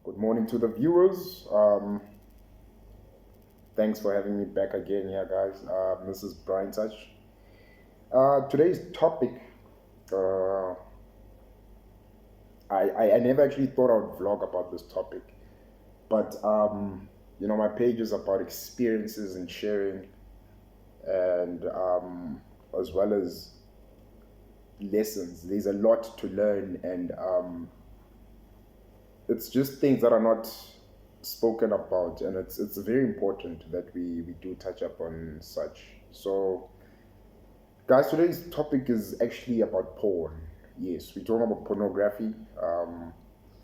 Good morning to the viewers. Thanks for having me back again here, guys. This is Briantouch. Today's topic, uh, I never actually thought I would vlog about this topic, but my page is about experiences and sharing, and as well as lessons. There's a lot to learn, and it's just things that are not spoken about, and it's very important that we do touch up on such. So, guys, today's topic is actually about porn. Yes, we're talking about pornography.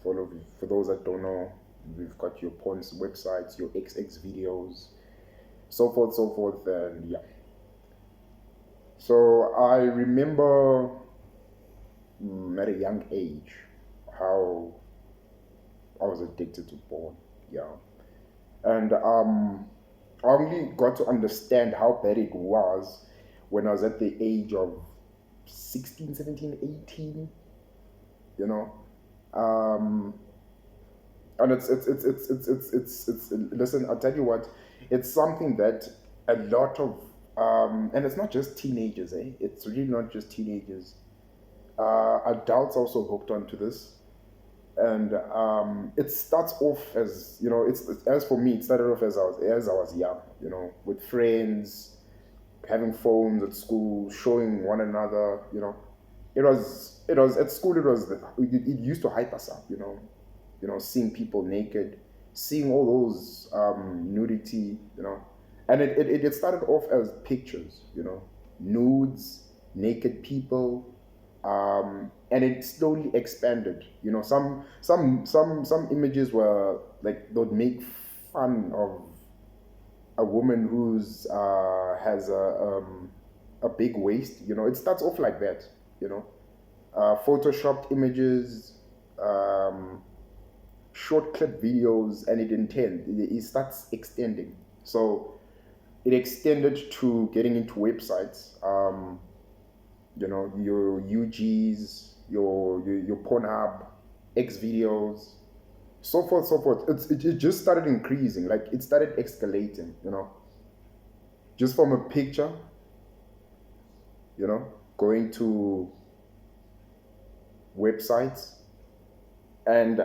For those that don't know, we've got your porn websites, your XX videos, so forth, and yeah. So I remember at a young age how I was addicted to porn. Yeah. And I only got to understand how bad it was when I was at the age of 16, 17, 18, you know. Um, and it's listen, I'll tell you what, it's something that a lot of, and it's not just teenagers, eh? It's really not just teenagers. Adults also hooked onto this, and it starts off as as for me, it started off as I was young, with friends, having phones at school, showing one another. It was at school. It used to hype us up. Seeing people naked, seeing all those nudity. And it started off as pictures. Nudes, naked people, and it slowly expanded. Some images were like they'd make fun of a woman who's has a big waist. It starts off like that. Photoshopped images, um, short clip videos, and it starts extending. So it extended to getting into websites. Your UGs, your Pornhub, X videos, so forth, so forth. It just started increasing, like it started escalating. Just from a picture, going to websites, and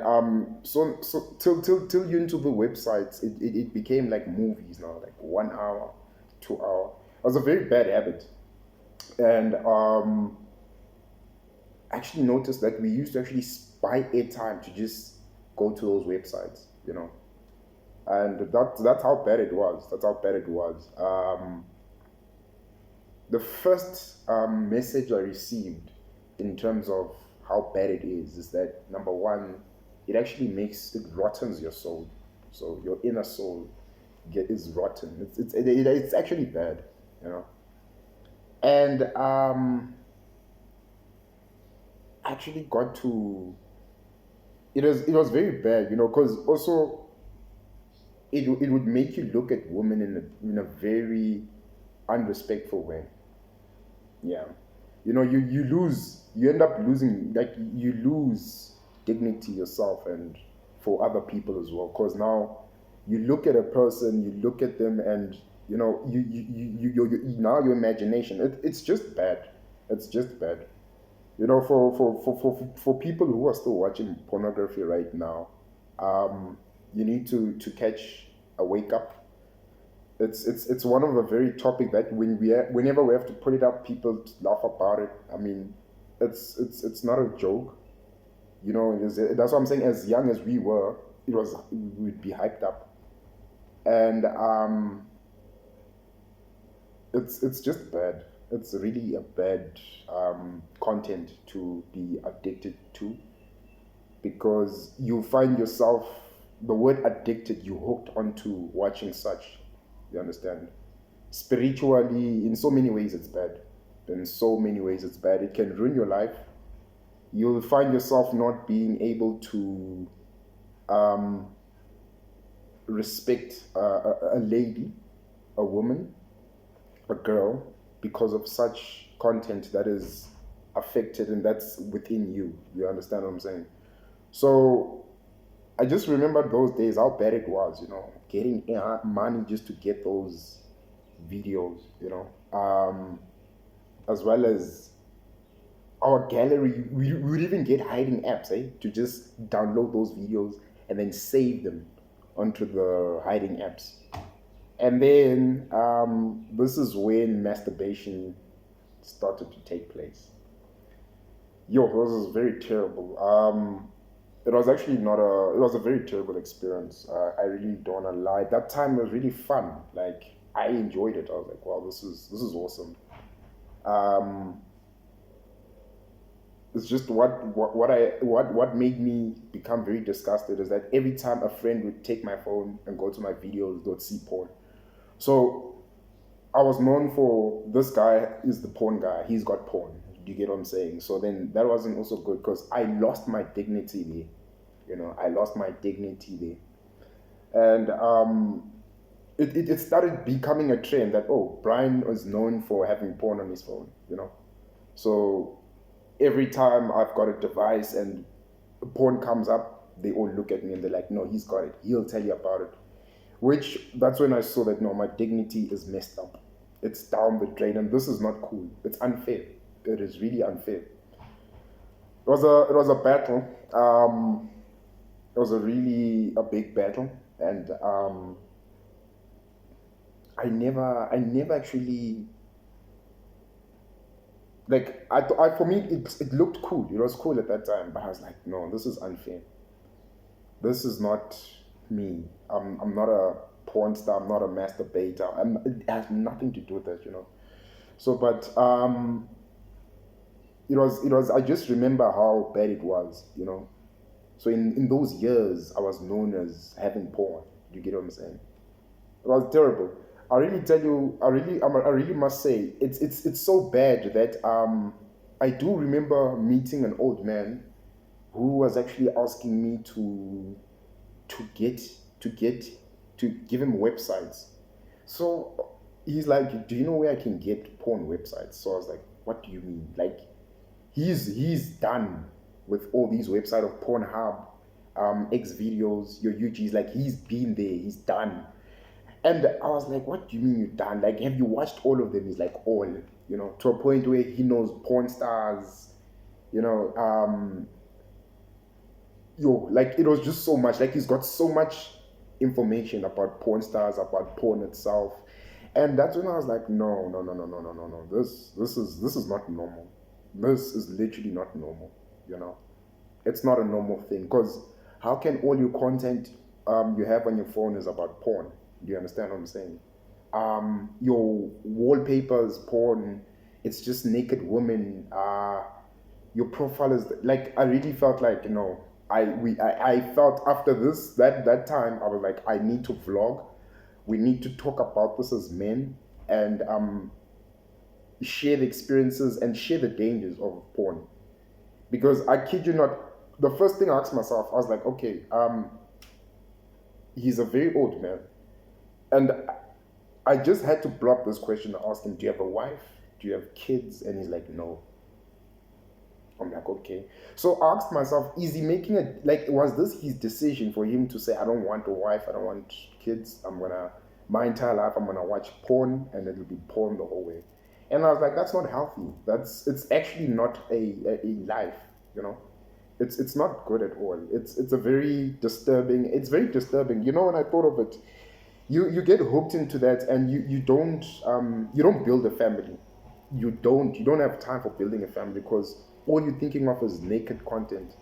till you into the websites, it became like movies now, like 1 hour, 2 hour. It was a very bad habit, and actually noticed that we used to actually buy airtime to just go to those websites, and that's how bad it was. That's how bad it was. The first message I received in terms of how bad it is that, number one, it rottens your soul. So your inner soul is rotten. It's actually bad, you know. And actually got to it was very bad, because also it would make you look at women in a very unrespectful way. Yeah. You end up losing, like, you lose dignity yourself and for other people as well, because now you look at a person, you look at them, and now your imagination, it's just bad. It's just bad. For people who are still watching pornography right now, you need to catch a wake up. It's one of the very topic that whenever we have to put it up, people laugh about it. I mean, it's not a joke. That's what I'm saying. As young as we were, we would be hyped up, and it's just bad. It's really a bad content to be addicted to, because you find yourself, the word addicted, you hooked onto watching such. You understand? Spiritually, in so many ways, it's bad. In so many ways, it's bad. It can ruin your life. You'll find yourself not being able to um, respect a lady, a woman, a girl, because of such content that is affected and that's within you. You understand what I'm saying? So I just remember those days, how bad it was, getting money just to get those videos, as well as our gallery. We would even get hiding apps, to just download those videos and then save them onto the hiding apps. And then this is when masturbation started to take place. Yo, this was very terrible. It was actually not a. It was a very terrible experience. I really don't wanna lie. That time was really fun. Like I enjoyed it. I was like, wow, this is awesome. Um, it's just what made me become very disgusted is that every time a friend would take my phone and go to my videos, they'd see porn. So I was known for this guy is the porn guy. He's got porn. Do you get what I'm saying? So then that wasn't also good because I lost my dignity there. I lost my dignity there. And it started becoming a trend that, oh, Brian was known for having porn on his phone. So every time I've got a device and porn comes up, they all look at me and they're like, no, he's got it. He'll tell you about it. That's when I saw that, no, my dignity is messed up. It's down the drain, and this is not cool. It's unfair. It is really unfair. It was a battle. It was a big battle, and I never actually, like, for me it looked cool. It was cool at that time, but I was like, no, this is unfair. This is not me. I'm not a porn star. I'm not a masturbator. It has nothing to do with that. So, but it was. I just remember how bad it was. So in those years, I was known as having porn. You get what I'm saying? It was terrible. I really tell you. I really must say, it's so bad that I do remember meeting an old man who was actually asking me to get to get to give him websites. So he's like, "Do you know where I can get porn websites?" So I was like, "What do you mean?" Like he's done with all these websites of Pornhub, X videos, your UGs. Like he's been there, he's done. And I was like, "What do you mean you're done? Like, have you watched all of them?" He's like, "All." To a point where he knows porn stars. You know, like it was just so much. Like he's got so much information about porn stars, about porn itself, and that's when I was like, no, no, no, no, no, no, no, no. This is not normal. This is literally not normal. It's not a normal thing because how can all your content you have on your phone is about porn? Do you understand what I'm saying? Your wallpaper is porn. It's just naked women. Your profile is like I really felt like I felt after that time I was like I need to vlog. We need to talk about this as men and share the experiences and share the dangers of porn. Because I kid you not, the first thing I asked myself, I was like, okay, he's a very old man, and I just had to block this question and ask him, do you have a wife? Do you have kids? And he's like, no. I'm like, okay. So I asked myself, is he making was this his decision for him to say, I don't want a wife, I don't want kids, my entire life, I'm gonna watch porn and it'll be porn the whole way. And I was like, that's not healthy. It's actually not a life, It's not good at all. It's very disturbing. When I thought of it, you get hooked into that and you don't build a family. You don't have time for building a family because all you're thinking of is naked content.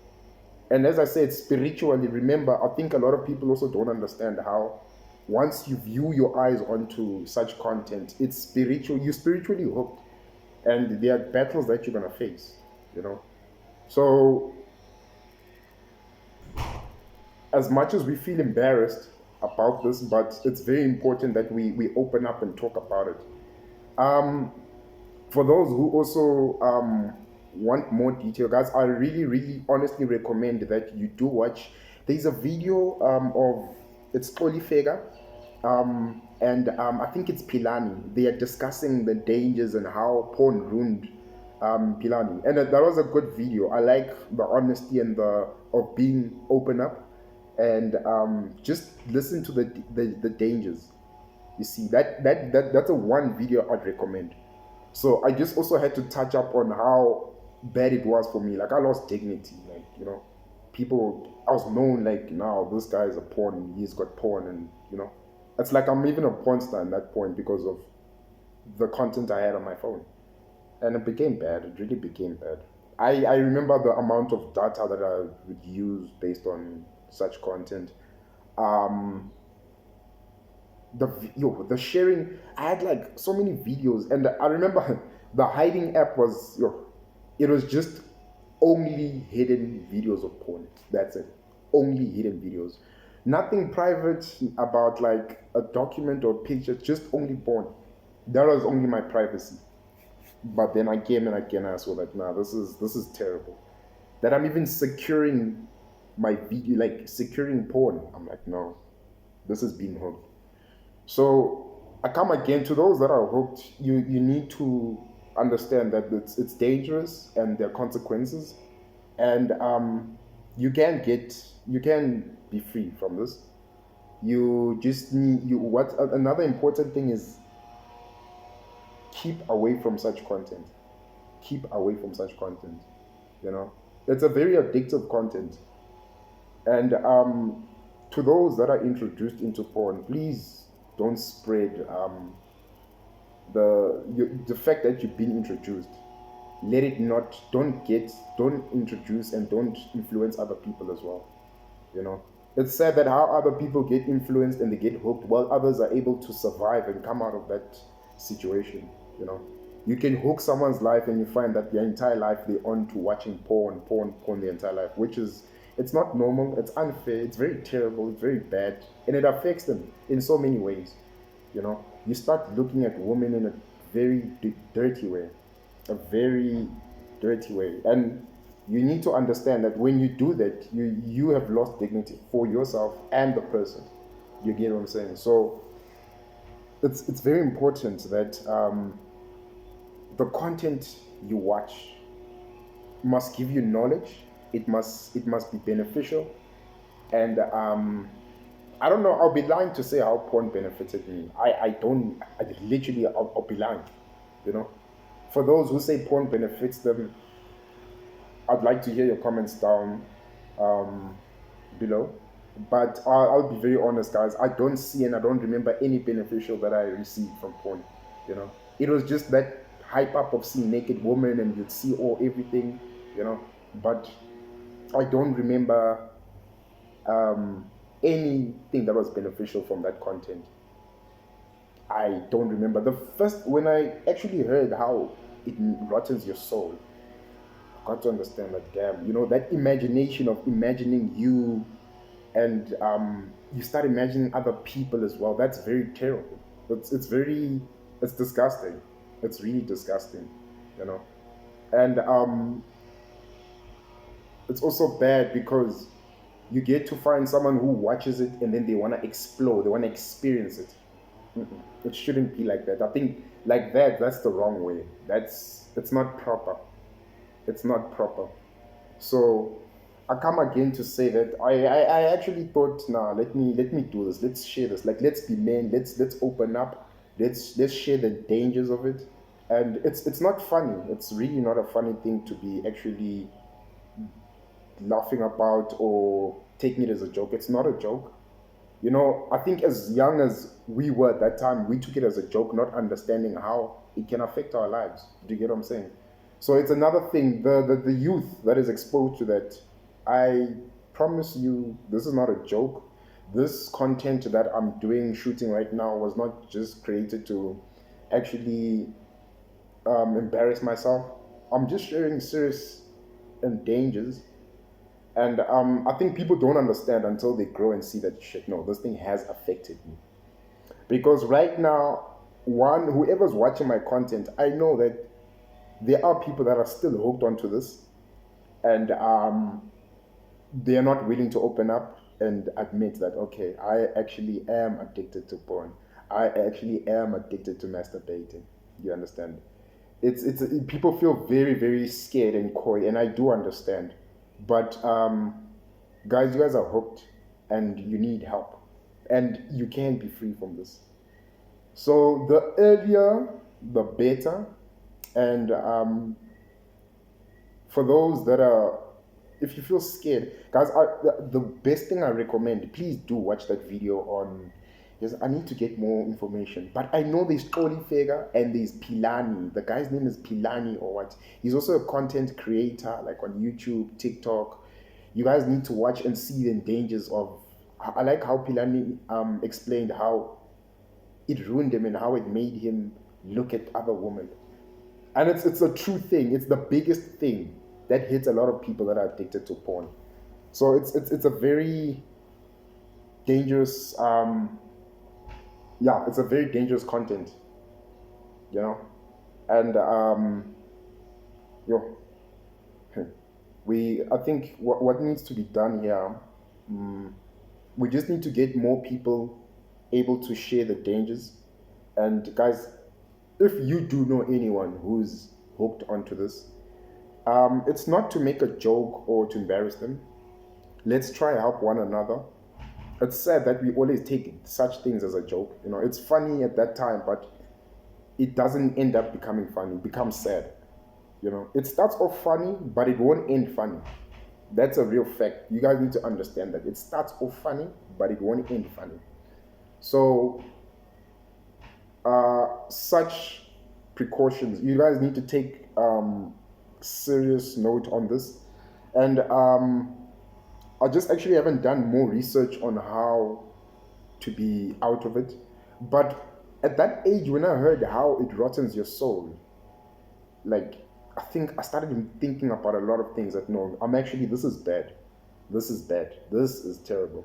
And as I said, spiritually, remember, I think a lot of people also don't understand how once you view your eyes onto such content, it's spiritual. You're spiritually hooked, and there are battles that you're gonna face. So, as much as we feel embarrassed about this, but it's very important that we open up and talk about it. For those who also want more detail, guys, I really, really honestly recommend that you do watch. There's a video of it's Polifega, and I think it's Pilani. They are discussing the dangers and how porn ruined Pilani, and that was a good video. I like the honesty and the of being open up. and just listen to the dangers. You see, that's a one video I'd recommend. So I just also had to touch up on how bad it was for me. Like I lost dignity. Like, people, I was known like, now this guy is a porn, he's got porn, and it's like I'm even a porn star at that point because of the content I had on my phone. And it became bad. It really became bad. I remember the amount of data that I would use based on such content. Um, the sharing, I had like so many videos, and I remember the hiding app was it was just only hidden videos of porn. That's it. Only hidden videos. Nothing private about like a document or picture, just only porn. That was only my privacy. But then again and again I saw like, nah, this is terrible. That I'm even securing my video, like securing porn. I'm like, no, this is being hooked. So I come again to those that are hooked. You need to understand that it's dangerous and there are consequences, and you can be free from this. You just need you. What another important thing is, keep away from such content. Keep away from such content. You know, it's a very addictive content, and to those that are introduced into porn, please don't spread the fact that you've been introduced. Let it not. Don't introduce and don't influence other people as well. You know, it's sad that how other people get influenced and they get hooked, while others are able to survive and come out of that situation. You know, you can hook someone's life and you find that their entire life they're on to watching porn their entire life, which is, it's not normal, it's unfair, it's very terrible, it's very bad, and it affects them in so many ways. You start looking at women in a very dirty way, a very dirty way, and you need to understand that when you do that, you have lost dignity for yourself and the person. You get what I'm saying? So it's very important that the content you watch must give you knowledge. It must be beneficial, and I don't know. I'll be lying to say how porn benefited me. I don't. I literally, I'll be lying. You know, for those who say porn benefits them, I'd like to hear your comments down um, below. But I'll be very honest, guys. I don't see and I don't remember any beneficial that I received from porn. It was just that hype up of seeing naked women and you'd see all everything. You know, but I don't remember um, anything that was beneficial from that content. I don't remember. The first, when I actually heard how it rottens your soul, I got to understand that, damn, that imagination of imagining you, and you start imagining other people as well. That's very terrible. It's disgusting. It's really disgusting, you know. And it's also bad because you get to find someone who watches it and then they want to explore, they want to experience it. Mm-mm. It shouldn't be like that. I think like that's the wrong way. It's not proper. It's not proper. So I come again to say that I actually thought, nah, let me do this. Let's share this. Like, let's be men. Let's open up. Let's share the dangers of it. And it's not funny. It's really not a funny thing to be actually laughing about or taking it as a joke. It's not a joke. I think as young as we were at that time, we took it as a joke, not understanding how it can affect our lives. Do you get what I'm saying? So it's another thing, the youth that is exposed to that. I promise you, this is not a joke. This content that I'm shooting right now, was not just created to actually embarrass myself. I'm just sharing serious and dangers. And I think people don't understand until they grow and see that shit. No, this thing has affected me. Because right now, whoever's watching my content, I know that there are people that are still hooked onto this, and they are not willing to open up and admit that, okay, I actually am addicted to porn. I actually am addicted to masturbating. You understand? People feel very, very scared and coy, and I do understand. But guys, you guys are hooked. and you need help, and you can't be free from this. So the earlier, the better. And for those that are, if you feel scared, guys, the best thing I recommend, please do watch that video on. Yes, I need to get more information, but I know there's Oli Fega and there's Pilani. The guy's name is Pilani or what? He's also a content creator, like on YouTube, TikTok. You guys need to watch and see the dangers of. I like how Pilani explained how it ruined him and how it made him look at other women. And it's a true thing. It's the biggest thing that hits a lot of people that are addicted to porn. So it's a very dangerous yeah, it's a very dangerous content, you know. And yo, I think what needs to be done here, we just need to get more people able to share the dangers. And guys, if you do know anyone who's hooked onto this, it's not to make a joke or to embarrass them. Let's try help one another. It's sad that we always take such things as a joke. You know, it's funny at that time, but it doesn't end up becoming funny. It becomes sad. You know, it starts off funny, but it won't end funny. That's a real fact. You guys need to understand that. It starts off funny, but it won't end funny. So, such precautions, you guys need to take serious note on this. And I just actually haven't done more research on how to be out of it. But at that age, when I heard how it rottens your soul, like, I think I started thinking about a lot of things that no, this is bad. This is bad. This is terrible.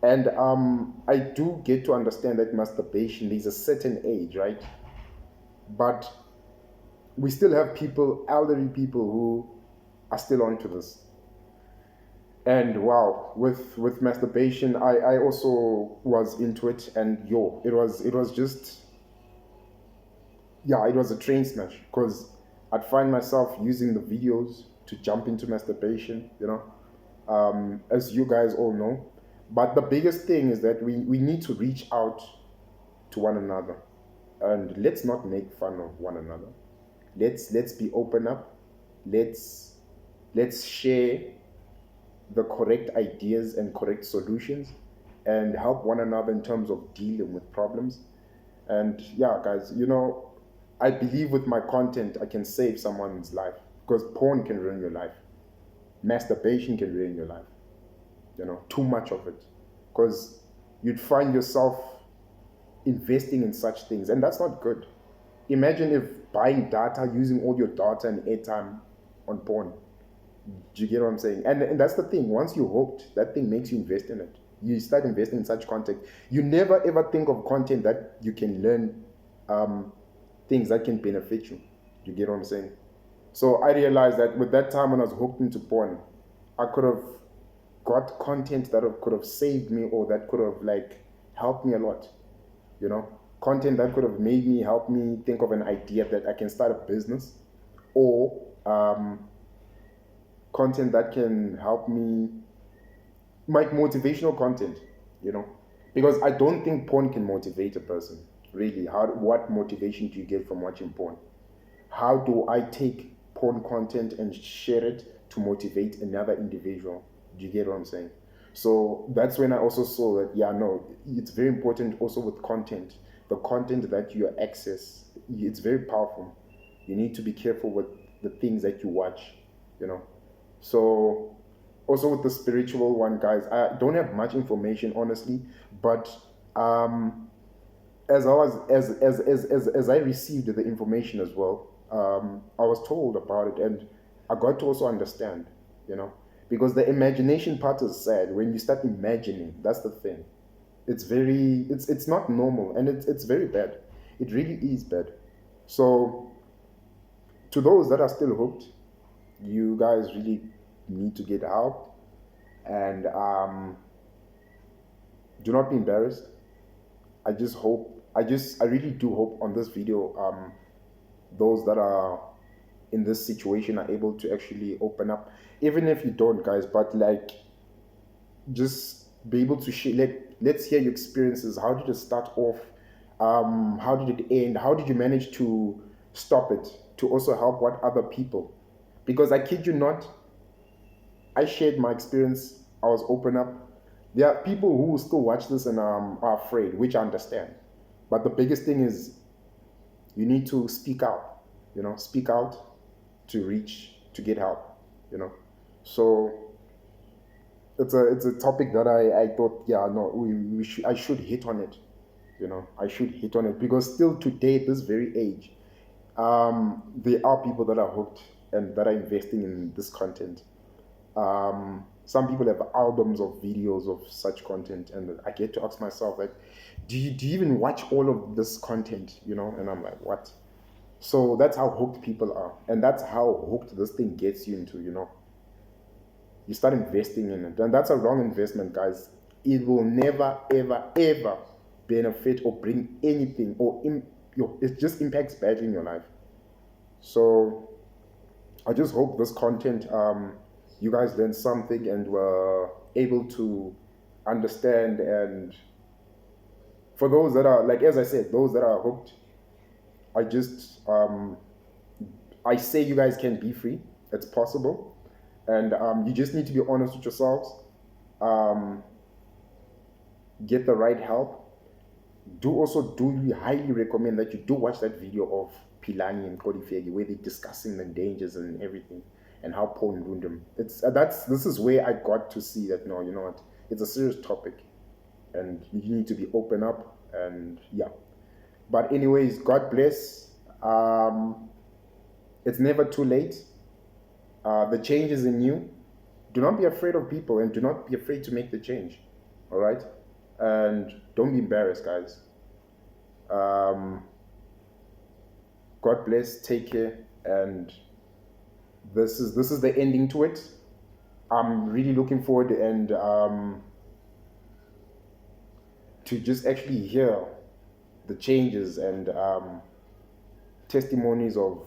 And I do get to understand that masturbation, there's a certain age, right? But we still have people, elderly people, who are still onto this. And wow, with masturbation, I also was into it, and it was just, yeah, it was a train smash, because I'd find myself using the videos to jump into masturbation, you know, as you guys all know. But the biggest thing is that we need to reach out to one another, and let's not make fun of one another. Let's be open up. Let's share the correct ideas and correct solutions, and help one another in terms of dealing with problems. And yeah, guys, you know, I believe with my content I can save someone's life, because porn can ruin your life. Masturbation can ruin your life. You know, too much of it, because you'd find yourself investing in such things, and that's not good. Imagine if buying data, using all your data and airtime on porn. Do you get what I'm saying? And that's the thing. Once you're hooked, that thing makes you invest in it. You start investing in such content. You never ever think of content that you can learn things that can benefit you. Do you get what I'm saying? So I realized that with that time when I was hooked into porn, I could have got content that could have saved me, or that could have like helped me a lot. You know, content that could have made me, help me think of an idea that I can start a business, or content that can help me, like motivational content, you know, because I don't think porn can motivate a person. Really, what motivation do you get from watching porn? How do I take porn content and share it to motivate another individual? Do you get what I'm saying? So that's when I also saw that, yeah, no, it's very important also with content. The content that you access, it's very powerful. You need to be careful with the things that you watch, you know. So also with the spiritual one, guys, I don't have much information, honestly, but as I received the information as well, I was told about it, and I got to also understand, you know, because the imagination part is sad. When you start imagining, that's the thing. It's not normal, and it's very bad. It really is bad. So to those that are still hooked, you guys really need to get help, and do not be embarrassed. I really do hope on this video, those that are in this situation are able to actually open up, even if you don't, guys, but like, just be able to share. Let's hear your experiences. How did it start off? How did it end? How did you manage to stop it? To also help what other people? Because I kid you not, I shared my experience. I was open up. There are people who still watch this and are afraid, which I understand. But the biggest thing is you need to speak out. Speak out to reach to get help. So it's a topic that I thought, yeah, no, we should I should hit on it. I should hit on it because still today, at this very age, there are people that are hooked and that are investing in this content. Some people have albums of videos of such content, and I get to ask myself, like, do you even watch all of this content? And I'm like, what? So that's how hooked people are, and that's how hooked this thing gets you into. You start investing in it, and that's a wrong investment, guys. It will never, ever, ever benefit or bring anything, or it just impacts badly in your life. So I just hope this content, you guys learned something and were able to understand. And for those that are, like, as I said, those that are hooked, I say you guys can be free. It's possible. And you just need to be honest with yourselves. Get the right help. We highly recommend that you do watch that video of Pilani and Kodifegi where they're discussing the dangers and everything and how porn ruined them. This is where I got to see that, no, you know what, it's a serious topic and you need to be open up. And yeah, but anyways, God bless. It's never too late. The change is in you. Do not be afraid of people and do not be afraid to make the change. All right, and don't be embarrassed, guys. God bless. Take care. And this is the ending to it. I'm really looking forward and to just actually hear the changes and testimonies of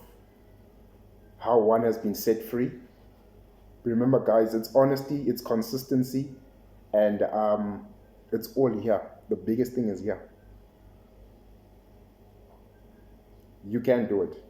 how one has been set free. Remember, guys, it's honesty, it's consistency, and it's all here. The biggest thing is here. You can do it.